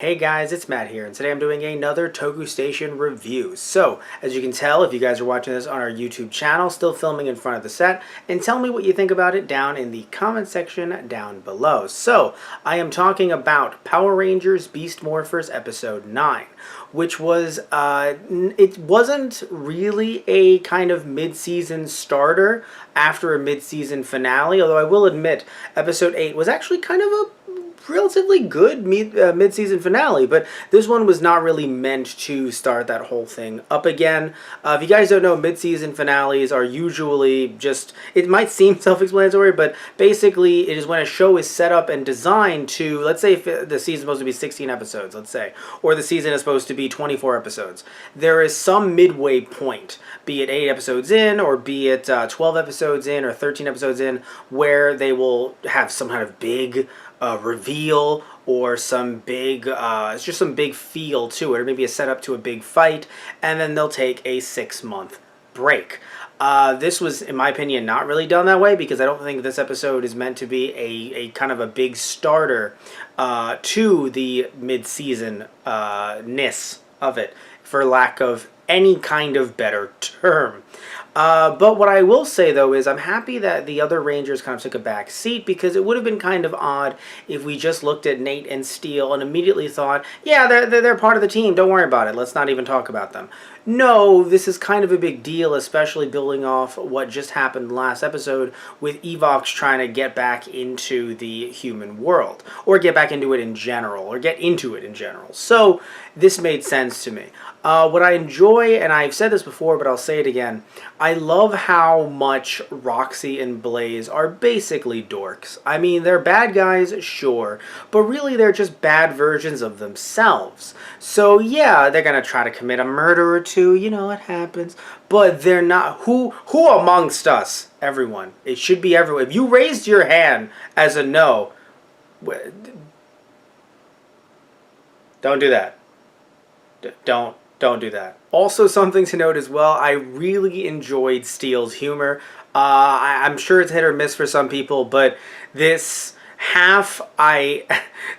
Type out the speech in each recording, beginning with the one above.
Hey guys, it's Matt here, and today I'm doing another Toku Station review. So, as you can tell, if you guys are watching this on our YouTube channel, still filming in front of the set, and tell me what you think about it down in the comment section down below. So, I am talking about Power Rangers Beast Morphers Episode 9, which was, it wasn't really a kind of mid-season starter after a mid-season finale, although I will admit, Episode 8 was actually kind of a relatively good mid-season finale, but this one was not really meant to start that whole thing up again. If you guys don't know, mid-season finales are usually just, it might seem self-explanatory, but basically it is when a show is set up and designed to, let's say if the season is supposed to be 16 episodes, let's say, or the season is supposed to be 24 episodes. There is some midway point, be it 8 episodes in, or be it 12 episodes in, or 13 episodes in, where they will have some kind of big reveal or some big, it's just some big feel to it, or maybe a setup to a big fight, and then they'll take a 6-month break. This was, in my opinion, not really done that way because I don't think this episode is meant to be a kind of a big starter to the mid-season-ness of it, for lack of any kind of better term. But what I will say, though, is I'm happy that the other Rangers kind of took a back seat, because it would have been kind of odd if we just looked at Nate and Steel and immediately thought, yeah, they're part of the team, don't worry about it, let's not even talk about them. No, this is kind of a big deal, especially building off what just happened last episode with Evox trying to get back into the human world, or get back into it in general, or get into it in general. So this made sense to me. What I enjoy, and I've said this before, but I'll say it again, I love how much Roxy and Blaze are basically dorks. I mean, they're bad guys, sure, but really they're just bad versions of themselves. So yeah, they're gonna try to commit a murder or two, you know, it happens, but they're not, who amongst us, everyone, it should be everyone. If you raised your hand as a no, don't do that. Don't do that. Also, something to note as well, I really enjoyed Steel's humor. I'm sure it's hit or miss for some people, but this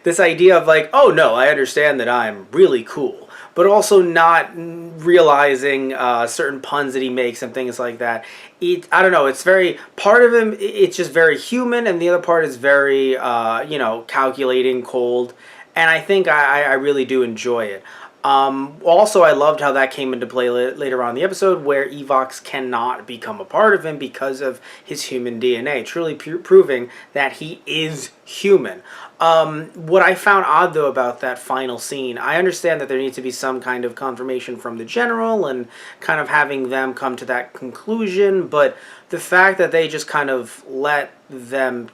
this idea of like, oh no, I understand that I'm really cool, but also not realizing certain puns that he makes and things like that. I don't know, it's very, part of him, it's just very human, and the other part is very, calculating, cold, and I think I really do enjoy it. Also, I loved how that came into play later on in the episode, where Evox cannot become a part of him because of his human DNA, truly proving that he is human. What I found odd, though, about that final scene, I understand that there needs to be some kind of confirmation from the general and kind of having them come to that conclusion, but the fact that they just kind of let them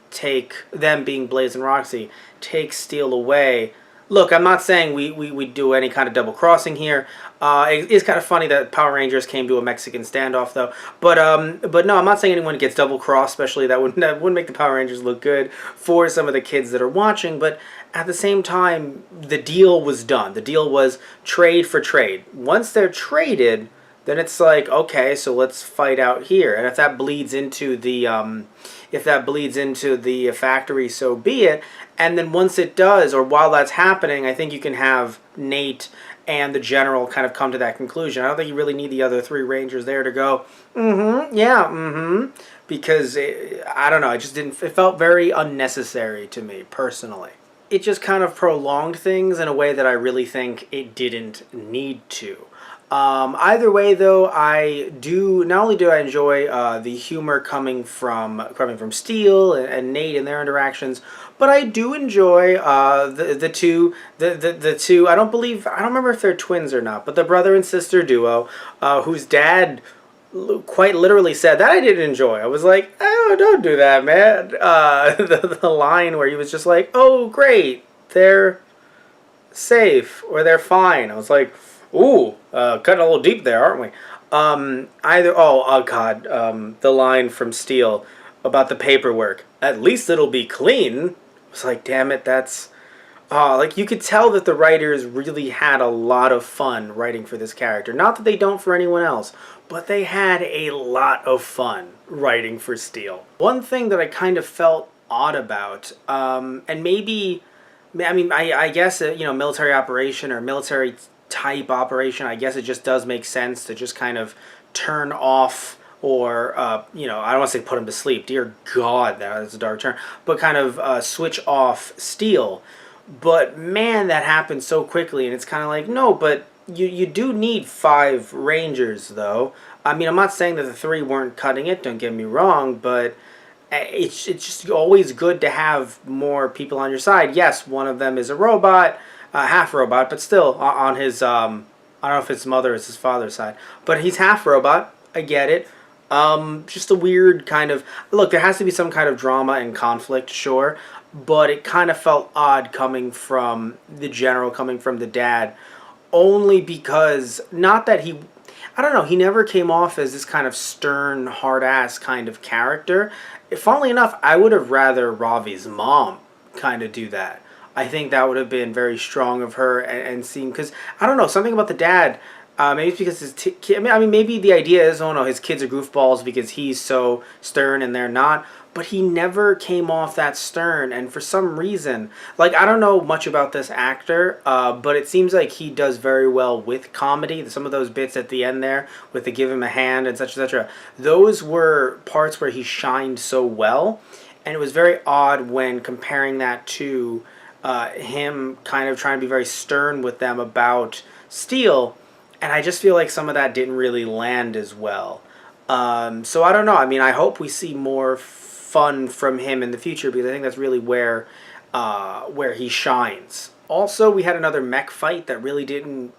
being Blaze and Roxy, take Steel away. Look, I'm not saying we do any kind of double crossing here. It is kind of funny that Power Rangers came to a Mexican standoff, though. But no, I'm not saying anyone gets double crossed. Especially that wouldn't make the Power Rangers look good for some of the kids that are watching. But at the same time, the deal was done. The deal was trade for trade. Once they're traded, then it's like, okay, so let's fight out here. And if that bleeds into the factory, so be it. And then once it does, or while that's happening, I think you can have Nate and the general kind of come to that conclusion. I don't think you really need the other 3 Rangers there to go, because I don't know, it just didn't, it felt very unnecessary to me, personally. It just kind of prolonged things in a way that I really think it didn't need to. Either way, though, not only do I enjoy the humor coming from Steel and Nate and their interactions, but I do enjoy the two. I don't remember if they're twins or not, but the brother and sister duo, whose dad quite literally said that I didn't enjoy. I was like, oh, don't do that, man. The line where he was just like, oh, great, they're safe, or they're fine. I was like, ooh, cutting a little deep there, aren't we? The line from Steel about the paperwork. At least it'll be clean. It's like, damn it, that's... like, you could tell that the writers really had a lot of fun writing for this character. Not that they don't for anyone else, but they had a lot of fun writing for Steel. One thing that I kind of felt odd about, and maybe I mean, I guess, military operation or military type operation, I guess it just does make sense to just kind of turn off or, I don't want to say put him to sleep. Dear God, that's a dark term. But kind of switch off Steel. But man, that happens so quickly, and it's kind of like, no, but you do need 5 Rangers, though. I mean, I'm not saying that the 3 weren't cutting it, don't get me wrong, but it's just always good to have more people on your side. Yes, one of them is a robot, half robot, but still on his I don't know if his mother is his father's side, but he's half robot. I get it. Just a weird kind of look. There has to be some kind of drama and conflict, sure, but it kind of felt odd coming from the general, coming from the dad, only because not that he I don't know, he never came off as this kind of stern, hard ass kind of character. Funnily enough, I would have rather Ravi's mom kind of do that. I think that would have been very strong of her and seem, because I don't know, something about the dad. Maybe it's because his kid. I mean, maybe the idea is, oh no, his kids are goofballs because he's so stern and they're not. But he never came off that stern, and for some reason, like I don't know much about this actor, but it seems like he does very well with comedy. Some of those bits at the end there, with the give him a hand and such, etc. Those were parts where he shined so well, and it was very odd when comparing that to him kind of trying to be very stern with them about Steel. And I just feel like some of that didn't really land as well. So I don't know. I mean, I hope we see more fun from him in the future because I think that's really where he shines. Also, we had another mech fight that really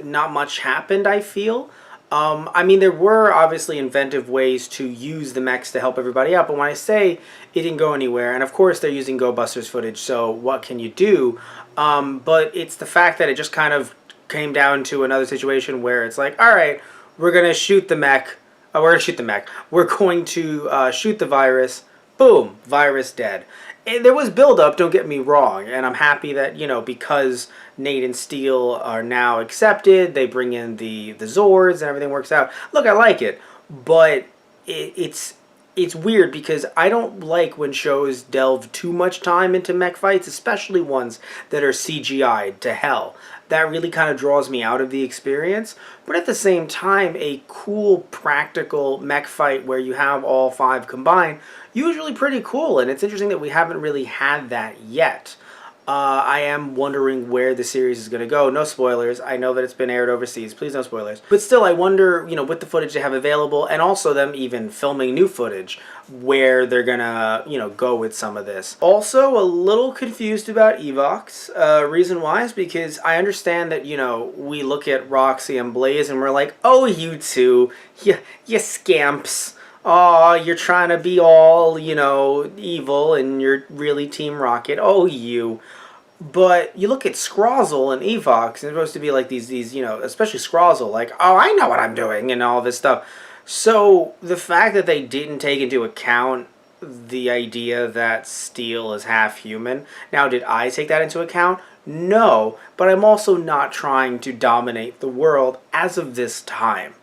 not much happened, I feel. I mean, there were obviously inventive ways to use the mechs to help everybody out, but when I say it didn't go anywhere, and of course they're using Go Busters footage, so what can you do? But it's the fact that it just kind of came down to another situation where it's like, all right, we're going to shoot the mech. We're going to shoot the mech. We're going to shoot the virus. Boom, virus dead. And there was build-up, don't get me wrong, and I'm happy that, because Nate and Steel are now accepted, they bring in the Zords and everything works out. Look, I like it, but it's weird because I don't like when shows delve too much time into mech fights, especially ones that are CGI'd to hell. That really kind of draws me out of the experience. But at the same time, a cool, practical mech fight where you have all 5 combined, usually pretty cool. And it's interesting that we haven't really had that yet. I am wondering where the series is going to go. No spoilers. I know that it's been aired overseas. Please no spoilers. But still, I wonder, with the footage they have available and also them even filming new footage, where they're going to, go with some of this. Also, a little confused about Evox. Reason why is because I understand that, we look at Roxy and Blaze and we're like, oh, you two, you scamps. Oh, you're trying to be all, evil and you're really Team Rocket. Oh, you. But you look at Scrozzle and Evox, and it's supposed to be like these, especially Scrozzle, like, oh, I know what I'm doing and all this stuff. So the fact that they didn't take into account the idea that Steel is half human. Now, did I take that into account? No, but I'm also not trying to dominate the world as of this time.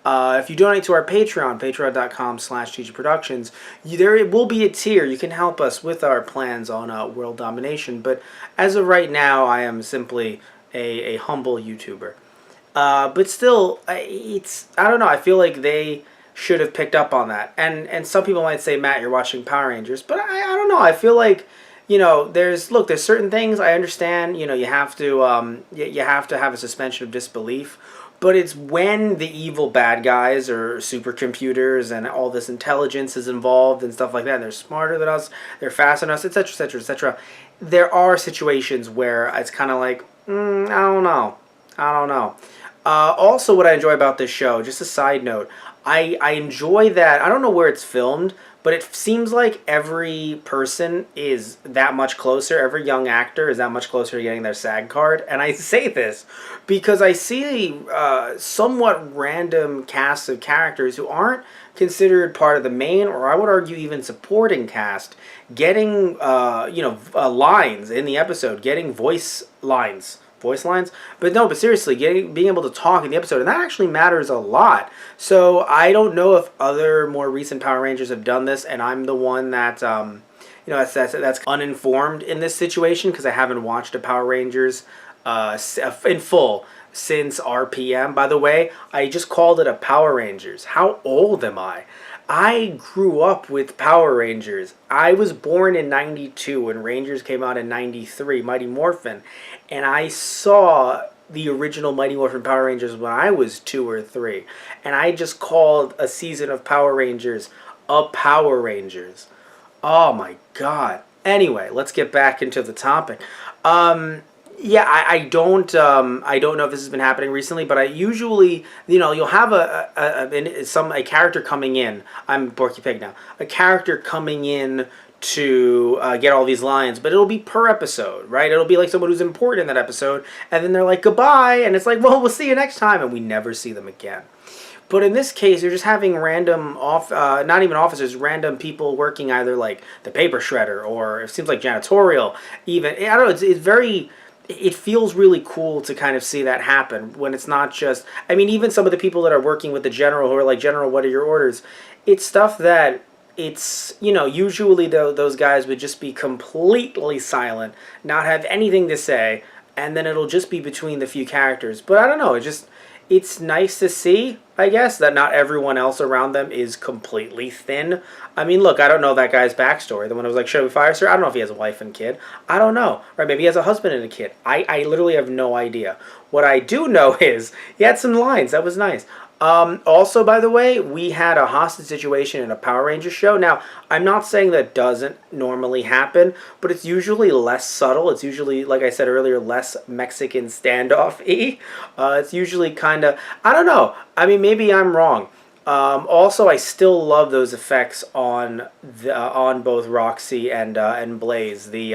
If you donate to our Patreon, patreon.com/TGProductions, there will be a tier. You can help us with our plans on world domination. But as of right now, I am simply a humble YouTuber. But still, I don't know. I feel like they should have picked up on that. And some people might say, Matt, you're watching Power Rangers. But I don't know. I feel like, there's certain things I understand. You have to have a suspension of disbelief. But it's when the evil bad guys or supercomputers and all this intelligence is involved and stuff like that, and they're smarter than us, they're faster than us, etc., etc., etc. There are situations where it's kind of like, I don't know. Also, what I enjoy about this show, just a side note, I enjoy that, I don't know where it's filmed, but it seems like every person is that much closer, every young actor is that much closer to getting their SAG card. And I say this because I see somewhat random casts of characters who aren't considered part of the main, or I would argue even supporting cast, getting lines in the episode, getting voice lines, but seriously, being able to talk in the episode, and that actually matters a lot. So I don't know if other more recent Power Rangers have done this, and I'm the one that that's uninformed in this situation because I haven't watched a Power Rangers in full since RPM. By the way, I just called it a Power Rangers. How old am I? I grew up with Power Rangers. I was born in 92 when Rangers came out in 93, Mighty Morphin. And I saw the original Mighty Morphin Power Rangers when I was 2 or 3. And I just called a season of Power Rangers a Power Rangers. Oh my god. Anyway, let's get back into the topic. Yeah, I don't know if this has been happening recently, but I usually, you'll have a character coming in. I'm Porky Pig now. A character coming in to get all these lines, but it'll be per episode, right? It'll be like someone who's important in that episode, and then they're like goodbye, and it's like, well, we'll see you next time, and we never see them again. But in this case, you're just having random not even officers, random people working either like the paper shredder or it seems like janitorial. Even I don't know. It's very. It feels really cool to kind of see that happen when it's not just. I mean, even some of the people that are working with the general who are like, General, what are your orders? It's stuff that it's, usually those guys would just be completely silent, not have anything to say, and then it'll just be between the few characters. But I don't know. It's nice to see, I guess, that not everyone else around them is completely thin. I mean, look, I don't know that guy's backstory. The one who was like, show me fire, sir. I don't know if he has a wife and kid. I don't know. Right, maybe he has a husband and a kid. I literally have no idea. What I do know is he had some lines. That was nice. Also, by the way, we had a hostage situation in a Power Rangers show. Now, I'm not saying that doesn't normally happen, but it's usually less subtle. It's usually, like I said earlier, less Mexican standoff-y. It's usually kind of, I don't know. I mean, maybe I'm wrong. Also, I still love those effects on both Roxy and Blaze. The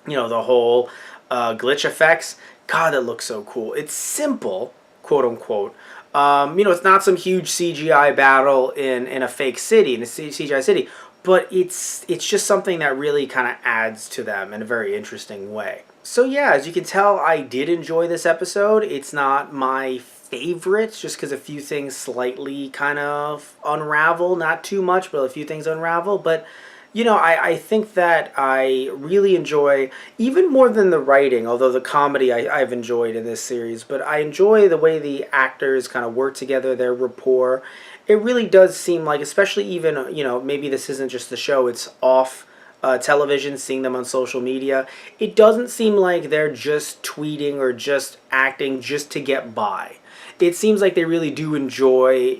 whole glitch effects. God, that looks so cool. It's simple, quote unquote. It's not some huge CGI battle in a fake city, in a CGI city, but it's just something that really kind of adds to them in a very interesting way. So yeah, as you can tell, I did enjoy this episode. It's not my favorite, just because a few things slightly kind of unravel, not too much, but a few things unravel, but I think that I really enjoy, even more than the writing, although the comedy I've enjoyed in this series, but I enjoy the way the actors kind of work together, their rapport. It really does seem like, especially even, maybe this isn't just the show, it's off television, seeing them on social media. It doesn't seem like they're just tweeting or just acting just to get by. It seems like they really do enjoy,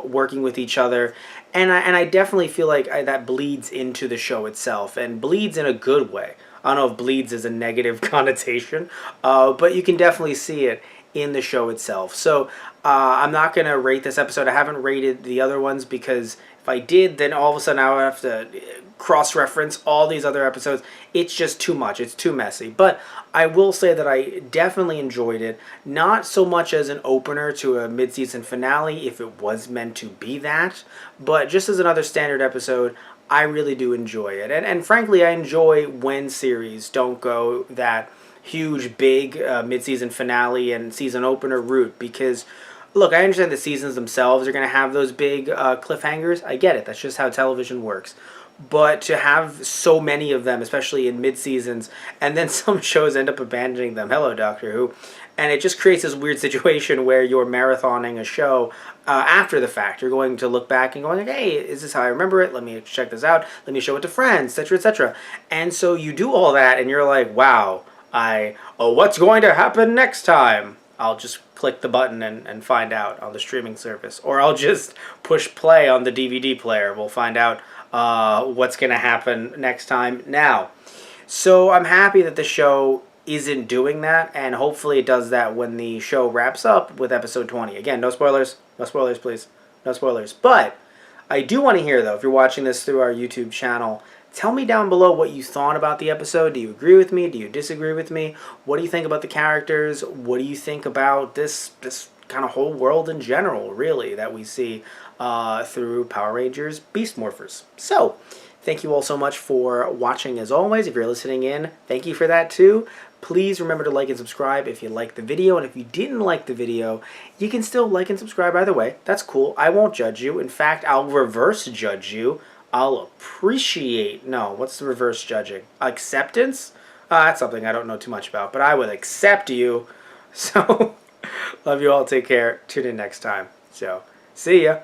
working with each other. And I definitely feel like that bleeds into the show itself, and bleeds in a good way. I don't know if bleeds is a negative connotation, but you can definitely see it in the show itself. So I'm not going to rate this episode. I haven't rated the other ones because if I did, then all of a sudden I would have to cross-reference all these other episodes. It's just too much. It's too messy. But I will say that I definitely enjoyed it. Not so much as an opener to a mid-season finale, if it was meant to be that, but just as another standard episode, I really do enjoy it. And frankly, I enjoy when series don't go that huge, big mid-season finale and season opener route, because look, I understand the seasons themselves are going to have those big cliffhangers. I get it. That's just how television works. But to have so many of them, especially in mid-seasons, and then some shows end up abandoning them. Hello, Doctor Who. And it just creates this weird situation where you're marathoning a show after the fact. You're going to look back and going, hey, is this how I remember it? Let me check this out. Let me show it to friends, etc., etc. And so you do all that, and you're like, wow, what's going to happen next time? I'll just click the button and find out on the streaming service. Or I'll just push play on the DVD player. We'll find out what's going to happen next time now. So I'm happy that the show isn't doing that, and hopefully it does that when the show wraps up with episode 20. Again, no spoilers. No spoilers, please. No spoilers. But I do want to hear, though, if you're watching this through our YouTube channel, tell me down below what you thought about the episode. Do you agree with me? Do you disagree with me? What do you think about the characters? What do you think about this kind of whole world in general, really, that we see through Power Rangers Beast Morphers? So, thank you all so much for watching as always. If you're listening in, thank you for that too. Please remember to like and subscribe if you liked the video, and if you didn't like the video, you can still like and subscribe either way. That's cool. I won't judge you. In fact, I'll reverse judge you. I'll appreciate. No, what's the reverse judging? Acceptance? That's something I don't know too much about, but I would accept you. So, love you all. Take care. Tune in next time. So, see ya.